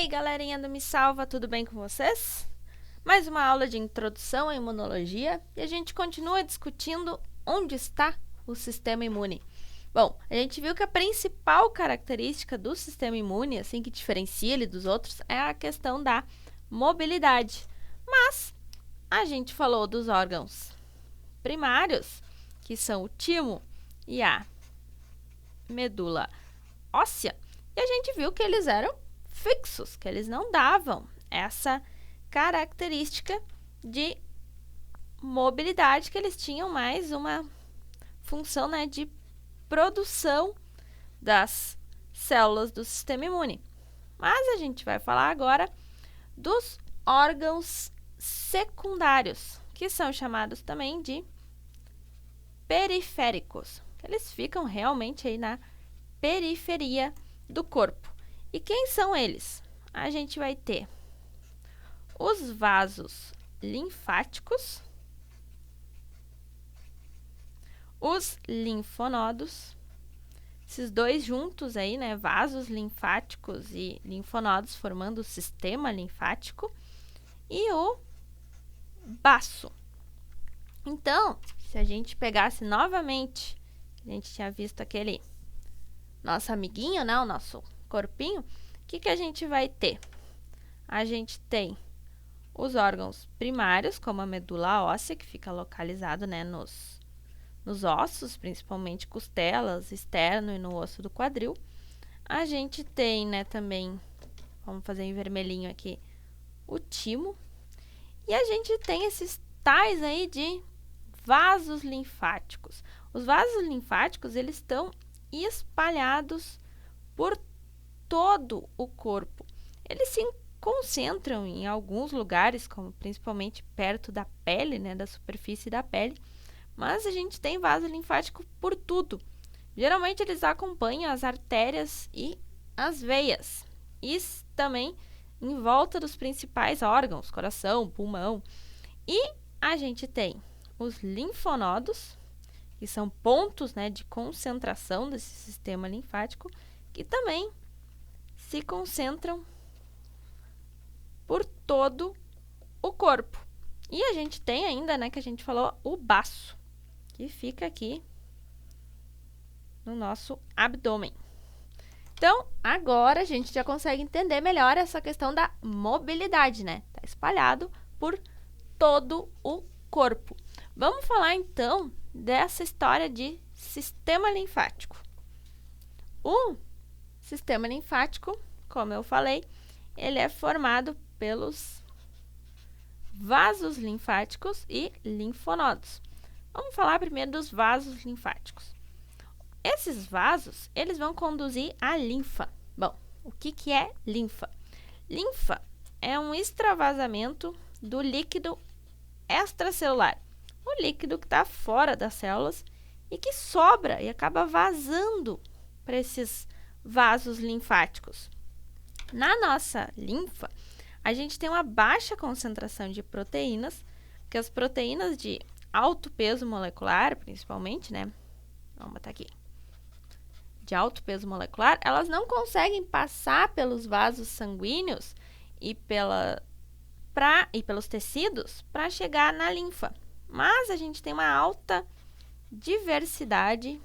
aí, galerinha do Me Salva, tudo bem com vocês? Mais uma aula de introdução à imunologia e a gente continua discutindo onde está o sistema imune. Bom, a gente viu que a principal característica do sistema imune, assim que diferencia ele dos outros, é a questão da mobilidade. Mas a gente falou dos órgãos primários, que são o timo e a medula óssea, e a gente viu que eles eram fixos, que eles não davam essa característica de mobilidade, que eles tinham mais uma função, né, de produção das células do sistema imune. Mas a gente vai falar agora dos órgãos secundários, que são chamados também de periféricos. Eles ficam realmente aí na periferia do corpo. E quem são eles? A gente vai ter os vasos linfáticos, os linfonodos, esses dois juntos aí, né, vasos linfáticos e linfonodos formando o sistema linfático, e o baço. Então, se a gente pegasse novamente, a gente tinha visto aquele nosso amiguinho, né, o nosso corpinho, o que a gente vai ter? A gente tem os órgãos primários, como a medula óssea, que fica localizado, né, nos ossos, principalmente costelas, externo e no osso do quadril. A gente tem, né, também, vamos fazer em vermelhinho aqui, o timo. E a gente tem esses tais aí de vasos linfáticos. Os vasos linfáticos, eles estão espalhados por todo o corpo. Eles se concentram em alguns lugares, como principalmente perto da pele, né, da superfície da pele, mas a gente tem vaso linfático por tudo. Geralmente eles acompanham as artérias e as veias, e também em volta dos principais órgãos, coração, pulmão. E a gente tem os linfonodos, que são pontos, né, de concentração desse sistema linfático, que também se concentram por todo o corpo. E a gente tem ainda, né, que a gente falou, o baço, que fica aqui no nosso abdômen. Então, agora a gente já consegue entender melhor essa questão da mobilidade, né? Está espalhado por todo o corpo. Vamos falar, então, dessa história de sistema linfático. O sistema linfático, como eu falei, ele é formado pelos vasos linfáticos e linfonodos. Vamos falar primeiro dos vasos linfáticos. Esses vasos, eles vão conduzir a linfa. Bom, o que é linfa? Linfa é um extravasamento do líquido extracelular, o líquido que está fora das células e que sobra e acaba vazando para esses vasos linfáticos. Na nossa linfa, a gente tem uma baixa concentração de proteínas, que as proteínas de alto peso molecular, principalmente, né? Vamos botar aqui. De alto peso molecular, elas não conseguem passar pelos vasos sanguíneos e pelos tecidos para chegar na linfa. Mas a gente tem uma alta diversidade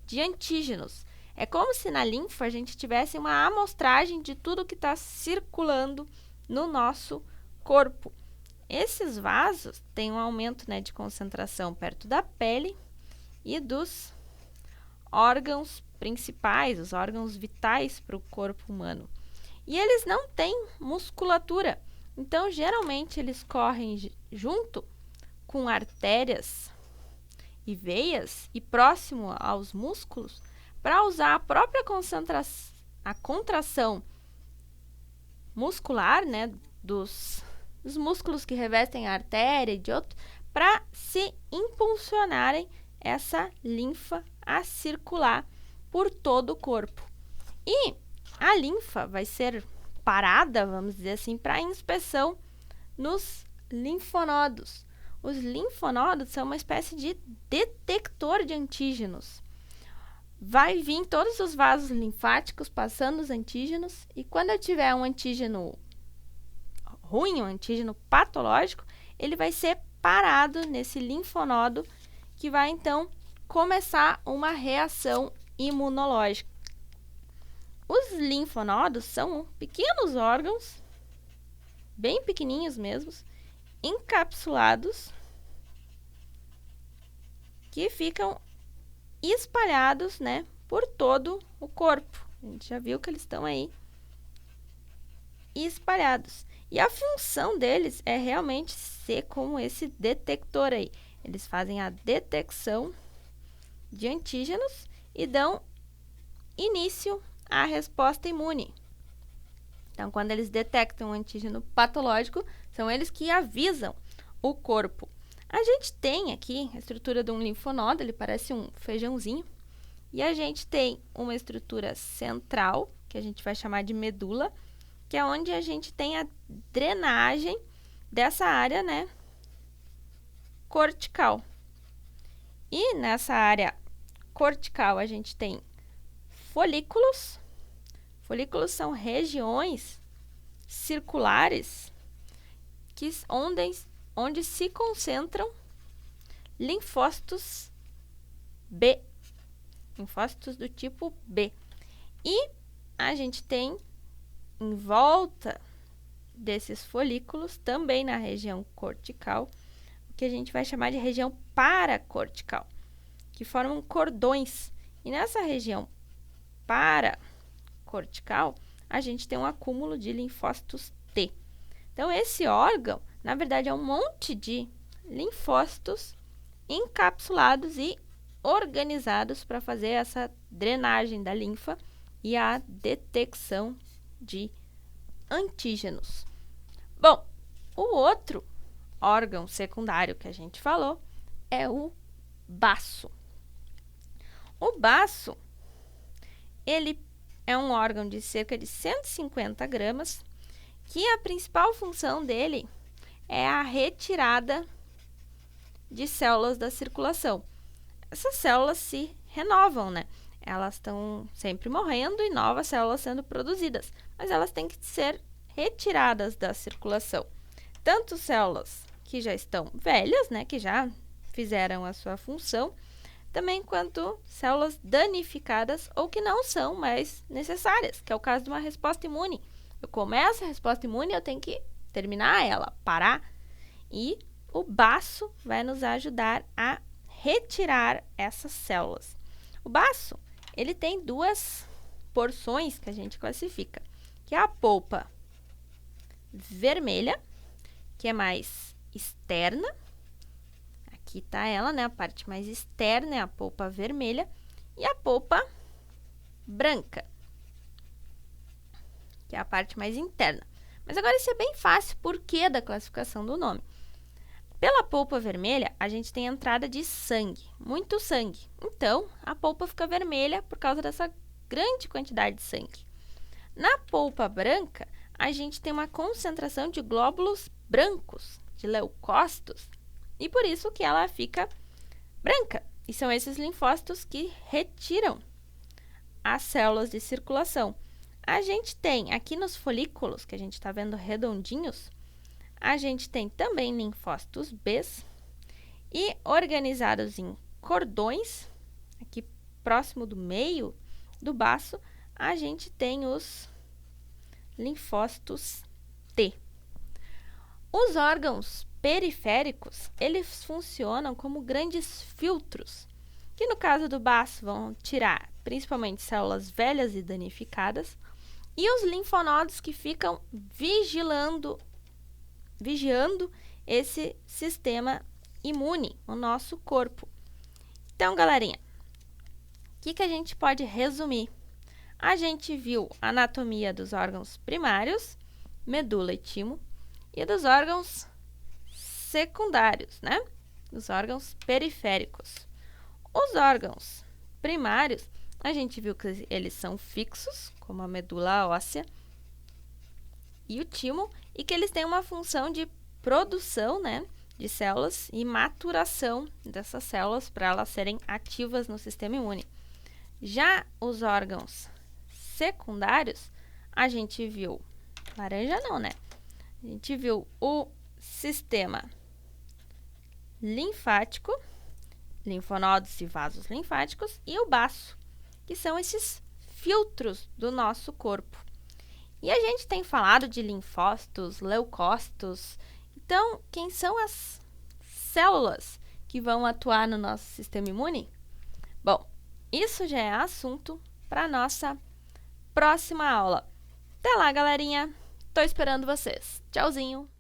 de antígenos. É como se na linfa a gente tivesse uma amostragem de tudo que está circulando no nosso corpo. Esses vasos têm um aumento, né, de concentração perto da pele e dos órgãos principais, os órgãos vitais para o corpo humano. E eles não têm musculatura, então geralmente eles correm junto com artérias e veias e próximo aos músculos para usar a própria contração muscular, né, dos músculos que revestem a artéria e de outros, para se impulsionarem essa linfa a circular por todo o corpo. E a linfa vai ser parada, vamos dizer assim, para inspeção nos linfonodos. Os linfonodos são uma espécie de detector de antígenos. vai vir todos os vasos linfáticos passando os antígenos, e quando eu tiver um antígeno ruim, um antígeno patológico, ele vai ser parado nesse linfonodo, que vai então começar uma reação imunológica. Os linfonodos são pequenos órgãos, bem pequenininhos mesmo, encapsulados, que ficam espalhados, né, por todo o corpo. A gente já viu que eles estão aí espalhados. E a função deles é realmente ser como esse detector aí. Eles fazem a detecção de antígenos e dão início à resposta imune. Então, quando eles detectam um antígeno patológico, são eles que avisam o corpo. A gente tem aqui a estrutura de um linfonodo, ele parece um feijãozinho, e a gente tem uma estrutura central, que a gente vai chamar de medula, que é onde a gente tem a drenagem dessa área, né, cortical. E nessa área cortical a gente tem folículos. Folículos são regiões circulares onde se concentram linfócitos B, linfócitos do tipo B. E a gente tem em volta desses folículos, também na região cortical, o que a gente vai chamar de região paracortical, que formam cordões. E nessa região paracortical, a gente tem um acúmulo de linfócitos T. Então, esse órgão, na verdade, é um monte de linfócitos encapsulados e organizados para fazer essa drenagem da linfa e a detecção de antígenos. Bom, o outro órgão secundário que a gente falou é o baço. O baço, ele é um órgão de cerca de 150 gramas, que a principal função dele é a retirada de células da circulação. Essas células se renovam, né? Elas estão sempre morrendo e novas células sendo produzidas, mas elas têm que ser retiradas da circulação. Tanto células que já estão velhas, né, que já fizeram a sua função, também quanto células danificadas ou que não são mais necessárias, que é o caso de uma resposta imune. Eu começo a resposta imune, eu tenho que terminar ela, parar, e o baço vai nos ajudar a retirar essas células. O baço, ele tem duas porções que a gente classifica, que é a polpa vermelha, que é mais externa. Aqui está ela, né? A parte mais externa é a polpa vermelha, e a polpa branca, que é a parte mais interna. Mas agora isso é bem fácil, por que da classificação do nome? Pela polpa vermelha, a gente tem entrada de sangue, muito sangue. Então, a polpa fica vermelha por causa dessa grande quantidade de sangue. Na polpa branca, a gente tem uma concentração de glóbulos brancos, de leucócitos, e por isso que ela fica branca. E são esses linfócitos que retiram as células de circulação. A gente tem aqui nos folículos, que a gente está vendo redondinhos, a gente tem também linfócitos B e organizados em cordões, aqui próximo do meio do baço, a gente tem os linfócitos T. Os órgãos periféricos, eles funcionam como grandes filtros, que no caso do baço vão tirar principalmente células velhas e danificadas, e os linfonodos que ficam vigiando esse sistema imune, o nosso corpo. Então, galerinha, o que a gente pode resumir? A gente viu a anatomia dos órgãos primários, medula e timo, e dos órgãos secundários, né? Os órgãos periféricos. Os órgãos primários, a gente viu que eles são fixos, como a medula óssea e o timo, e que eles têm uma função de produção, né, de células e maturação dessas células para elas serem ativas no sistema imune. Já os órgãos secundários, a gente viu, laranja não, né? A gente viu o sistema linfático, linfonodos e vasos linfáticos, e o baço, que são esses filtros do nosso corpo. E a gente tem falado de linfócitos, leucócitos. Então, quem são as células que vão atuar no nosso sistema imune? Bom, isso já é assunto para a nossa próxima aula. Até lá, galerinha! Tô esperando vocês. Tchauzinho!